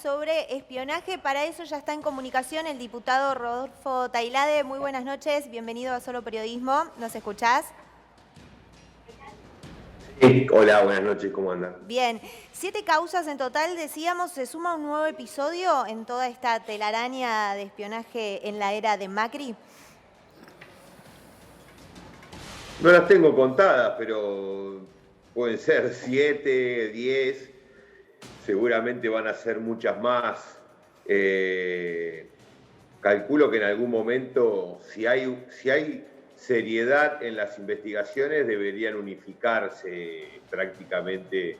Sobre espionaje. Para eso ya está en comunicación el diputado Rodolfo Tailade. Muy buenas noches, bienvenido a Solo Periodismo. ¿Nos escuchás? Sí, hola, buenas noches, ¿cómo andan? Bien, 7 causas en total, decíamos, se suma un nuevo episodio en toda esta telaraña de espionaje en la era de Macri. No las tengo contadas, pero pueden ser 7, 10, seguramente van a ser muchas más. Calculo que en algún momento, si hay seriedad en las investigaciones, deberían unificarse prácticamente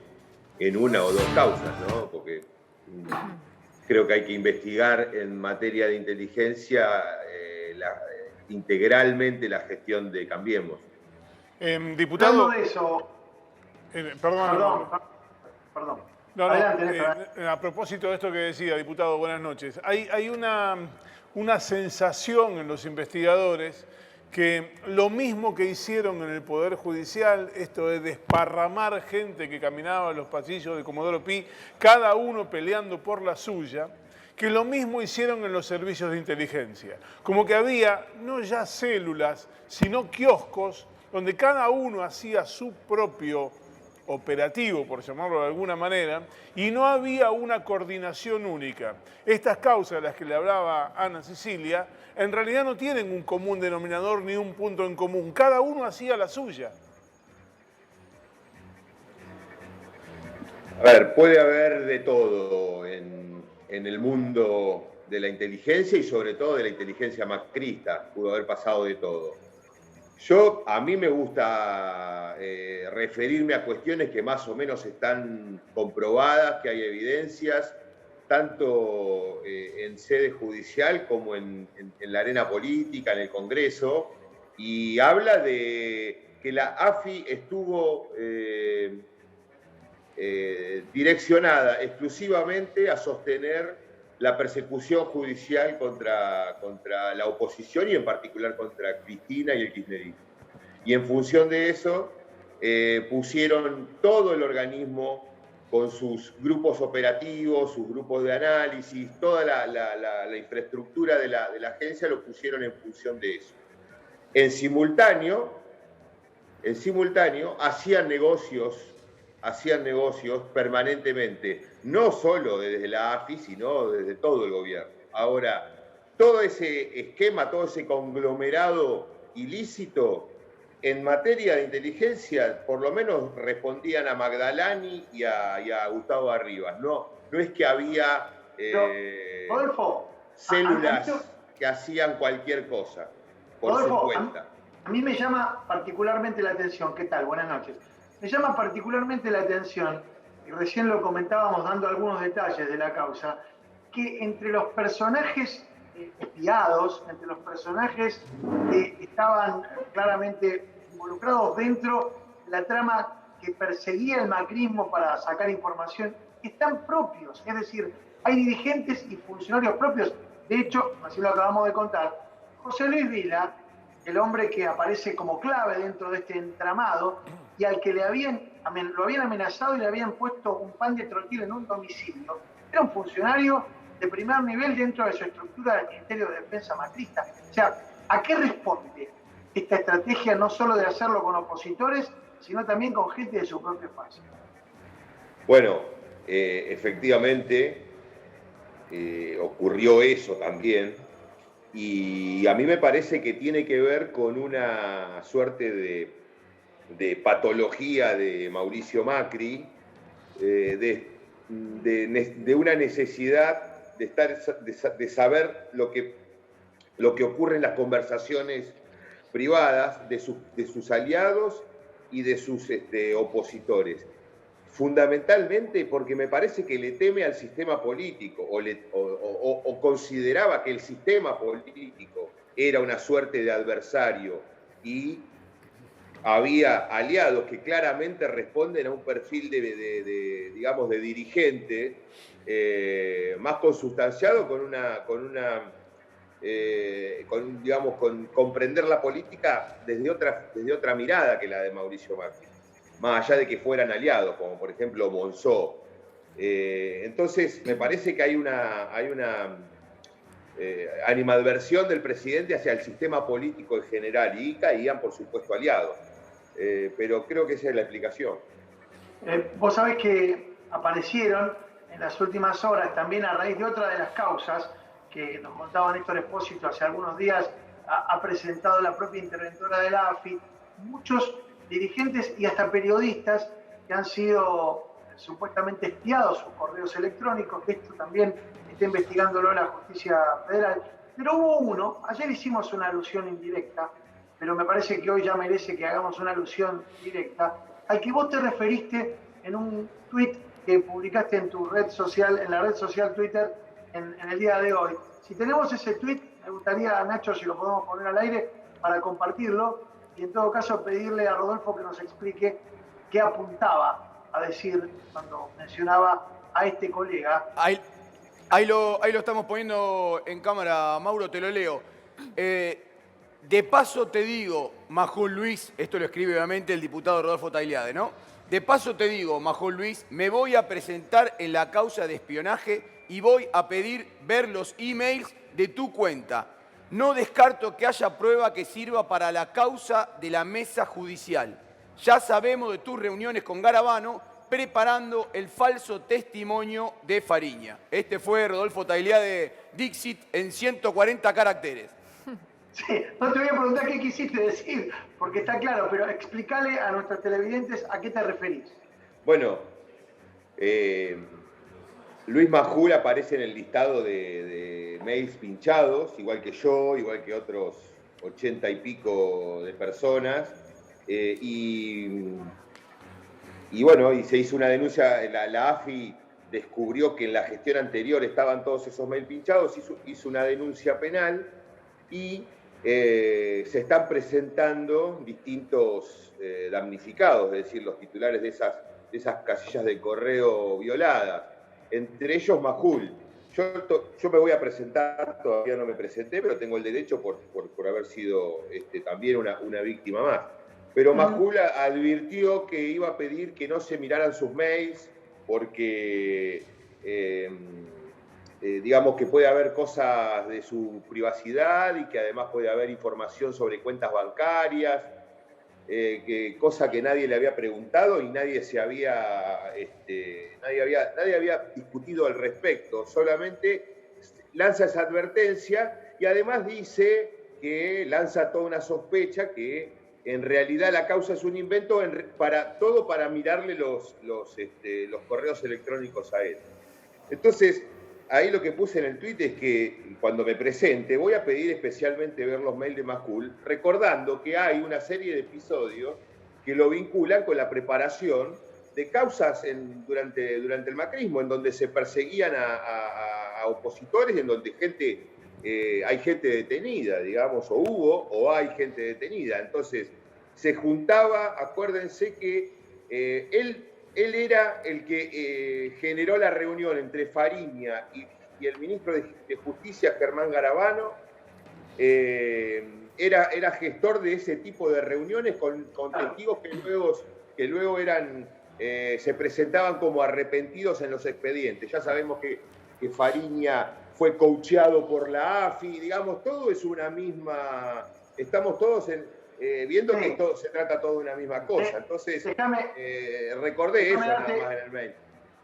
en una o dos causas, ¿no? Porque creo que hay que investigar en materia de inteligencia integralmente la gestión de Cambiemos. Diputado, Hablando de eso, perdón, perdón. no, Adelante, Néstor. a propósito de esto que decía, diputado, buenas noches. Hay una sensación en los investigadores que lo mismo que hicieron en el Poder Judicial, esto de desparramar gente que caminaba en los pasillos de Comodoro Pi, cada uno peleando por la suya, que lo mismo hicieron en los servicios de inteligencia. Como que había no ya células, sino kioscos donde cada uno hacía su propio operativo, por llamarlo de alguna manera, y no había una coordinación única. Estas causas de las que le hablaba Ana Cecilia, en realidad no tienen un común denominador ni un punto en común. Cada uno hacía la suya. A ver, puede haber de todo en el mundo de la inteligencia y sobre todo de la inteligencia macrista. Pudo haber pasado de todo. A mí me gusta referirme a cuestiones que más o menos están comprobadas, que hay evidencias, tanto en sede judicial como en la arena política, en el Congreso, y habla de que la AFI estuvo direccionada exclusivamente a sostener la persecución judicial contra la oposición y en particular contra Cristina y el kirchnerismo. Y en función de eso pusieron todo el organismo con sus grupos operativos, sus grupos de análisis, toda la infraestructura de la agencia lo pusieron en función de eso. En simultáneo hacían negocios permanentemente, no solo desde la AFI, sino desde todo el gobierno. Ahora, todo ese esquema, todo ese conglomerado ilícito, en materia de inteligencia, por lo menos respondían a Magdalani y a Gustavo Arribas. No es que había Rodolfo, células que hacían cualquier cosa por Rodolfo, su cuenta. A mí me llama particularmente la atención, ¿qué tal? Buenas noches. Me llama particularmente la atención, y recién lo comentábamos dando algunos detalles de la causa, que entre los personajes espiados, entre los personajes que estaban claramente involucrados dentro de la trama que perseguía el macrismo para sacar información, están propios, es decir, hay dirigentes y funcionarios propios. De hecho, así lo acabamos de contar, José Luis Vila, el hombre que aparece como clave dentro de este entramado y al que lo habían amenazado y le habían puesto un pan de trotil en un domicilio, era un funcionario de primer nivel dentro de su estructura del Ministerio de Defensa macrista. O sea, ¿a qué responde esta estrategia no solo de hacerlo con opositores, sino también con gente de su propio espacio? Bueno, efectivamente ocurrió eso también, y a mí me parece que tiene que ver con una suerte de patología de Mauricio Macri, de una necesidad de saber lo que ocurre en las conversaciones privadas de sus aliados y de sus opositores. Fundamentalmente porque me parece que le teme al sistema político o consideraba que el sistema político era una suerte de adversario y había aliados que claramente responden a un perfil digamos, de dirigente más consustanciado con comprender la política desde otra mirada que la de Mauricio Macri. Más allá de que fueran aliados, como por ejemplo Monzó, Entonces, me parece que hay una animadversión del presidente hacia el sistema político en general y caían, por supuesto, aliados. Pero creo que esa es la explicación. Vos sabés que aparecieron en las últimas horas, también a raíz de otra de las causas que nos contaba Néstor Espósito hace algunos días, ha presentado la propia interventora de la AFI, muchos dirigentes y hasta periodistas que han sido supuestamente espiados sus correos electrónicos, que esto también está investigándolo la justicia federal. Pero hubo uno, ayer hicimos una alusión indirecta, pero me parece que hoy ya merece que hagamos una alusión directa, al que vos te referiste en un tuit que publicaste en tu red social, en la red social Twitter, en el día de hoy. Si tenemos ese tuit, me gustaría, Nacho, si lo podemos poner al aire, para compartirlo, y en todo caso pedirle a Rodolfo que nos explique qué apuntaba a decir cuando mencionaba a este colega. Ahí lo estamos poniendo en cámara, Mauro, te lo leo. De paso te digo, Majul Luis, esto lo escribe obviamente el diputado Rodolfo Tailiade, ¿no? De paso te digo, Majul Luis, me voy a presentar en la causa de espionaje y voy a pedir ver los emails de tu cuenta. No descarto que haya prueba que sirva para la causa de la mesa judicial. Ya sabemos de tus reuniones con Garabano preparando el falso testimonio de Fariña. Este fue Rodolfo Tailiade Dixit en 140 caracteres. Sí, no te voy a preguntar qué quisiste decir, porque está claro, pero explícale a nuestros televidentes a qué te referís. Bueno, Luis Majul aparece en el listado de mails pinchados, igual que yo, igual que otros 80 y pico de personas. Y bueno, y se hizo una denuncia, la AFI descubrió que en la gestión anterior estaban todos esos mails pinchados, hizo una denuncia penal y se están presentando distintos damnificados, es decir, los titulares de esas casillas de correo violadas, entre ellos Majul. Yo me voy a presentar, todavía no me presenté, pero tengo el derecho por haber sido también una víctima más. Pero Majul advirtió que iba a pedir que no se miraran sus mails porque digamos que puede haber cosas de su privacidad y que además puede haber información sobre cuentas bancarias, cosa que nadie le había preguntado y nadie había discutido al respecto. Solamente lanza esa advertencia y además dice que lanza toda una sospecha que en realidad la causa es un invento para mirarle los correos electrónicos a él. Entonces, ahí lo que puse en el tuit es que cuando me presente voy a pedir especialmente ver los mails de Majul, recordando que hay una serie de episodios que lo vinculan con la preparación de causas durante el macrismo, en donde se perseguían a opositores, en donde hay gente detenida, digamos, o hay gente detenida. Entonces, se juntaba, acuérdense que él era el que generó la reunión entre Fariña y el ministro de Justicia, Germán Garabano. Era gestor de ese tipo de reuniones con testigos que luego se presentaban como arrepentidos en los expedientes. Ya sabemos que Fariña fue coacheado por la AFI, digamos, todo es una misma... Estamos todos viendo que se trata todo de una misma cosa. Entonces, recordé eso nada más en el mail.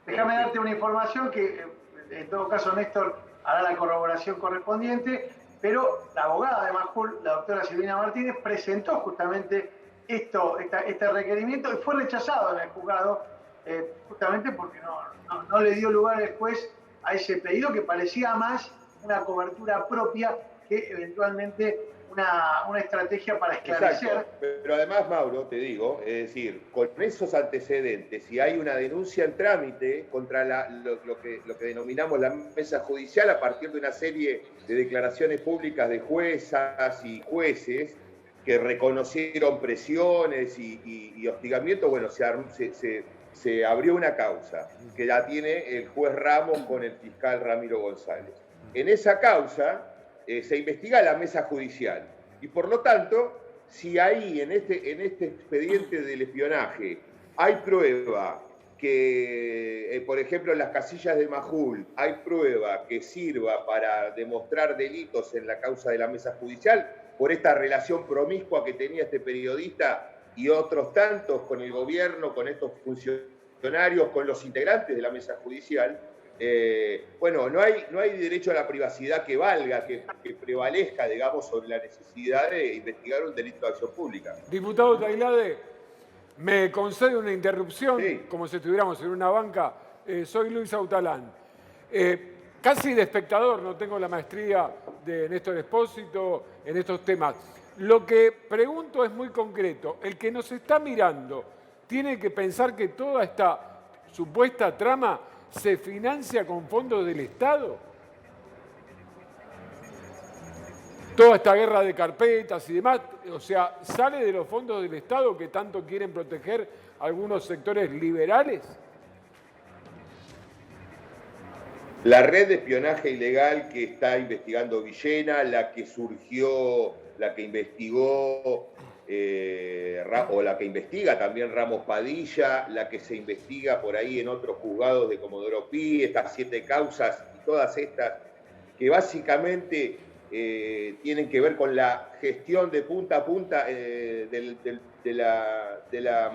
Déjame darte una información que, en todo caso, Néstor hará la corroboración correspondiente, pero la abogada de Majul, la doctora Silvina Martínez, presentó justamente este requerimiento y fue rechazado en el juzgado, justamente porque no le dio lugar el juez a ese pedido que parecía más una cobertura propia que eventualmente una estrategia para esclarecer. Exacto. Pero además, Mauro, te digo, es decir, con esos antecedentes, si hay una denuncia en trámite contra lo que denominamos la mesa judicial a partir de una serie de declaraciones públicas de juezas y jueces que reconocieron presiones y hostigamiento, bueno, se abrió una causa que la tiene el juez Ramos con el fiscal Ramiro González. En esa causa se investiga la mesa judicial y por lo tanto, si ahí en este expediente del espionaje hay prueba que, por ejemplo, en las casillas de Majul hay prueba que sirva para demostrar delitos en la causa de la mesa judicial por esta relación promiscua que tenía este periodista y otros tantos con el gobierno, con estos funcionarios, con los integrantes de la mesa judicial. Bueno, no hay derecho a la privacidad que valga, que prevalezca, digamos, sobre la necesidad de investigar un delito de acción pública. Diputado Tailade, me concede una interrupción, Sí. como si estuviéramos en una banca. Soy Luis Autalán. Casi de espectador, no tengo la maestría de Néstor Espósito en estos temas. Lo que pregunto es muy concreto. El que nos está mirando tiene que pensar que toda esta supuesta trama se financia con fondos del Estado. Toda esta guerra de carpetas y demás, o sea, ¿sale de los fondos del Estado que tanto quieren proteger algunos sectores liberales? La red de espionaje ilegal que está investigando Villena, la que surgió, la que investigó o la que investiga también Ramos Padilla, la que se investiga por ahí en otros juzgados de Comodoro Pi, estas 7 causas y todas estas que básicamente tienen que ver con la gestión de punta a punta de la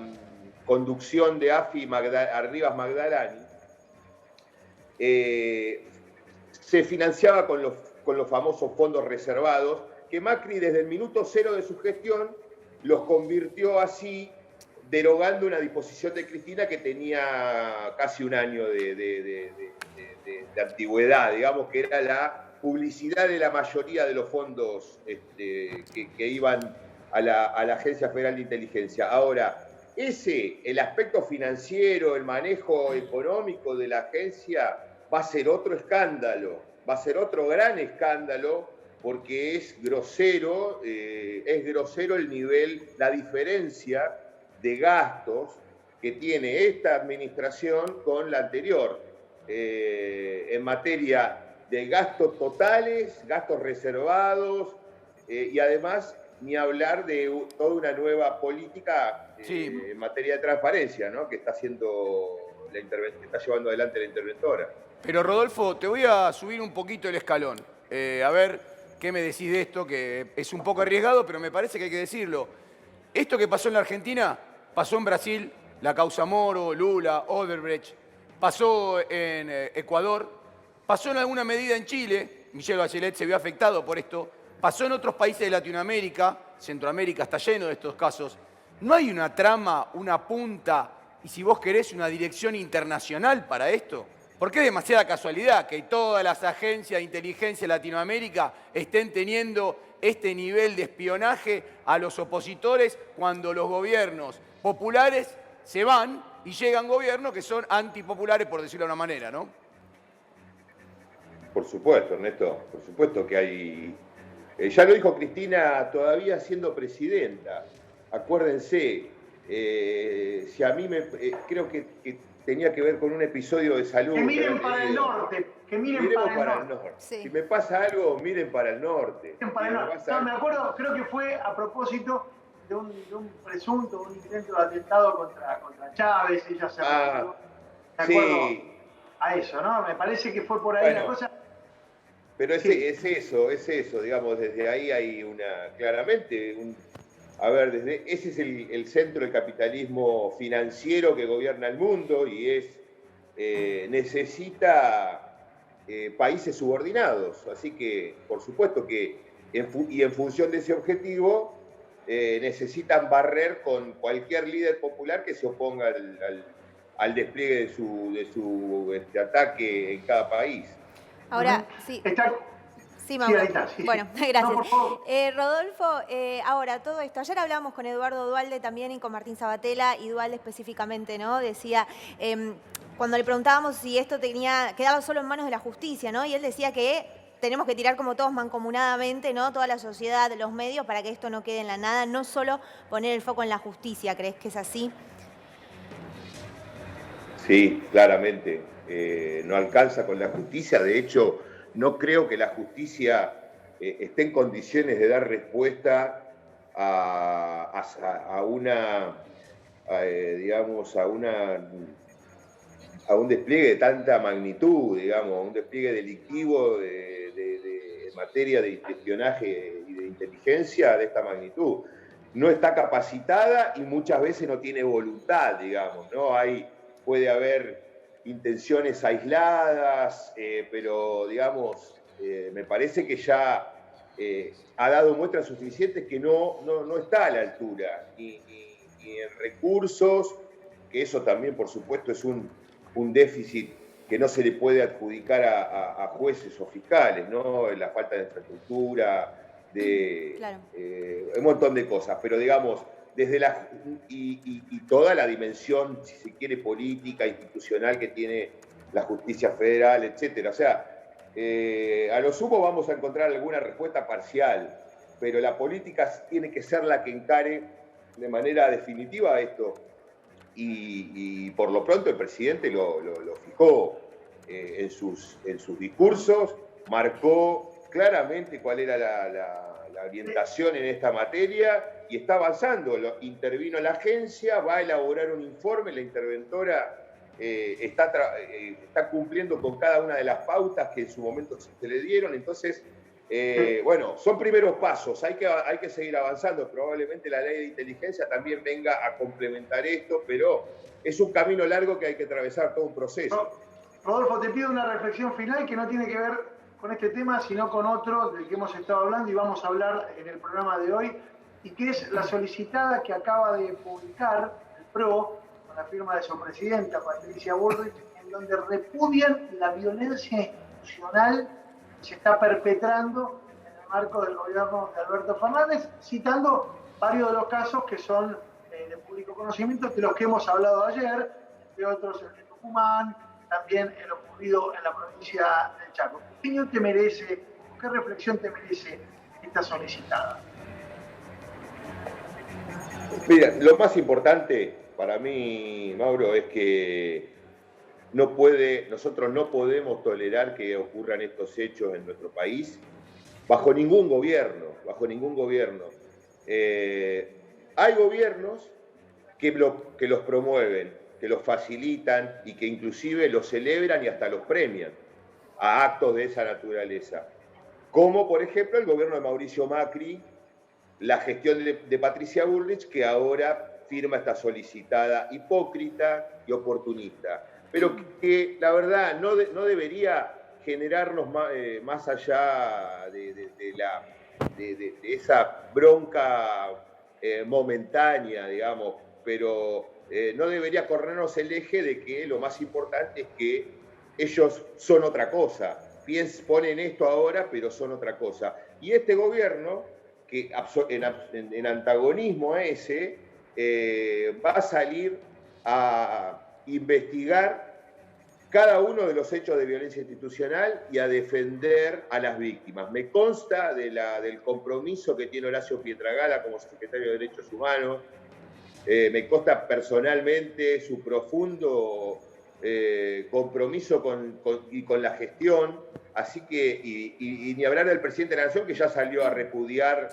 conducción de AFI Arribas Magdalani, se financiaba con los famosos fondos reservados, que Macri desde el minuto 0 de su gestión los convirtió así, derogando una disposición de Cristina que tenía casi un año de antigüedad, digamos, que era la publicidad de la mayoría de los fondos que iban a la Agencia Federal de Inteligencia. Ahora, el aspecto financiero, el manejo económico de la agencia va a ser otro escándalo, va a ser otro gran escándalo, porque es grosero el nivel, la diferencia de gastos que tiene esta administración con la anterior, en materia de gastos totales, gastos reservados, y además ni hablar de toda una nueva política en materia de transparencia, ¿no? que está llevando adelante la interventora. Pero Rodolfo, te voy a subir un poquito el escalón. A ver qué me decís de esto, que es un poco arriesgado, pero me parece que hay que decirlo. Esto que pasó en la Argentina, pasó en Brasil, la causa Moro, Lula, Odebrecht, pasó en Ecuador, pasó en alguna medida en Chile, Michelle Bachelet se vio afectado por esto, pasó en otros países de Latinoamérica, Centroamérica está lleno de estos casos. ¿No hay una trama, una punta y, si vos querés, una dirección internacional para esto? Porque es demasiada casualidad que todas las agencias de inteligencia de Latinoamérica estén teniendo este nivel de espionaje a los opositores cuando los gobiernos populares se van y llegan gobiernos que son antipopulares, por decirlo de una manera, ¿no? Por supuesto, Ernesto, por supuesto que hay... ya lo dijo Cristina todavía siendo presidenta. Acuérdense, si a mí creo que tenía que ver con un episodio de salud. Que miren para el norte, Miremos para el norte. Sí. Si me pasa algo, miren para el norte. Miren para el norte. No, me acuerdo, creo que fue a propósito de un presunto, un intento de atentado contra Chávez, ella se refirió, de acuerdo a eso, ¿no? Me parece que fue por ahí la cosa. Pero es eso, digamos, desde ahí hay claramente ese es el centro del capitalismo financiero que gobierna el mundo y necesita países subordinados. Así que, por supuesto que, en función de ese objetivo, necesitan barrer con cualquier líder popular que se oponga al despliegue de su ataque en cada país. Ahora, sí. Sí, Mauro. Sí, ahí está, sí. Bueno, gracias. No, por favor. Rodolfo, ahora todo esto. Ayer hablamos con Eduardo Duhalde también y con Martín Sabatella, y Duhalde específicamente, ¿no? Decía, cuando le preguntábamos si esto quedaba solo en manos de la justicia, ¿no? Y él decía que tenemos que tirar como todos mancomunadamente, ¿no? Toda la sociedad, los medios, para que esto no quede en la nada, no solo poner el foco en la justicia. ¿Crees que es así? Sí, claramente. No alcanza con la justicia. De hecho, no creo que la justicia esté en condiciones de dar respuesta a una a un despliegue de tanta magnitud, digamos, a un despliegue delictivo en materia de espionaje y de inteligencia de esta magnitud. No está capacitada y muchas veces no tiene voluntad, digamos, ¿no? Puede haber intenciones aisladas, pero, digamos, me parece que ya ha dado muestras suficientes que no está a la altura, ni en recursos, que eso también, por supuesto, es un déficit que no se le puede adjudicar a jueces o fiscales, ¿no? La falta de infraestructura, Claro. Un montón de cosas, pero digamos, y toda la dimensión, si se quiere, política, institucional que tiene la justicia federal, etcétera. O sea, a lo sumo vamos a encontrar alguna respuesta parcial, pero la política tiene que ser la que encare de manera definitiva esto. Y por lo pronto el presidente lo fijó en sus discursos, marcó claramente cuál era la orientación en esta materia y está avanzando. Intervino la agencia, va a elaborar un informe, la interventora está cumpliendo con cada una de las pautas que en su momento se le dieron. Entonces, bueno, son primeros pasos, hay que seguir avanzando. Probablemente la ley de inteligencia también venga a complementar esto, pero es un camino largo que hay que atravesar, todo un proceso. Rodolfo, te pido una reflexión final que no tiene que ver con este tema, sino con otro del que hemos estado hablando y vamos a hablar en el programa de hoy, y que es la solicitada que acaba de publicar el PRO, con la firma de su presidenta, Patricia Bullrich, en donde repudian la violencia institucional que se está perpetrando en el marco del gobierno de Alberto Fernández, citando varios de los casos que son de público conocimiento, de los que hemos hablado ayer, entre otros el de Tucumán, también el ocurrido en la provincia del Chaco. ¿Qué opinión te merece, qué reflexión te merece esta solicitada? Mira, lo más importante para mí, Mauro, es que nosotros no podemos tolerar que ocurran estos hechos en nuestro país bajo ningún gobierno, hay gobiernos que los promueven, que los facilitan y que inclusive los celebran y hasta los premian a actos de esa naturaleza. Como por ejemplo el gobierno de Mauricio Macri, la gestión de Patricia Bullrich, que ahora firma esta solicitada hipócrita y oportunista. Pero que la verdad no debería generarnos más allá de esa bronca momentánea, digamos, pero no debería corrernos el eje de que lo más importante es que ellos son otra cosa. Ponen esto ahora, pero son otra cosa. Y este gobierno, que en antagonismo a ese, va a salir a investigar cada uno de los hechos de violencia institucional y a defender a las víctimas. Me consta del compromiso que tiene Horacio Pietragala como secretario de Derechos Humanos, me consta personalmente su profundo compromiso con la gestión, así que, y ni hablar del presidente de la Nación, que ya salió a repudiar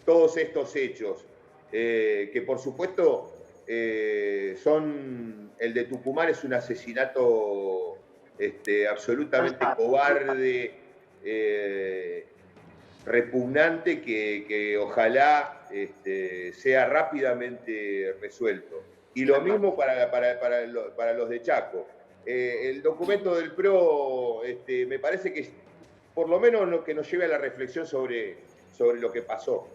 todos estos hechos, que por supuesto el de Tucumán es un asesinato absolutamente cobarde, repugnante, que ojalá sea rápidamente resuelto. Y lo mismo para los de Chaco. El documento del PRO me parece que por lo menos que nos lleve a la reflexión sobre lo que pasó.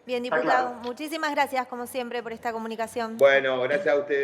Bien, diputado, muchísimas gracias como siempre por esta comunicación. Bueno, gracias a ustedes.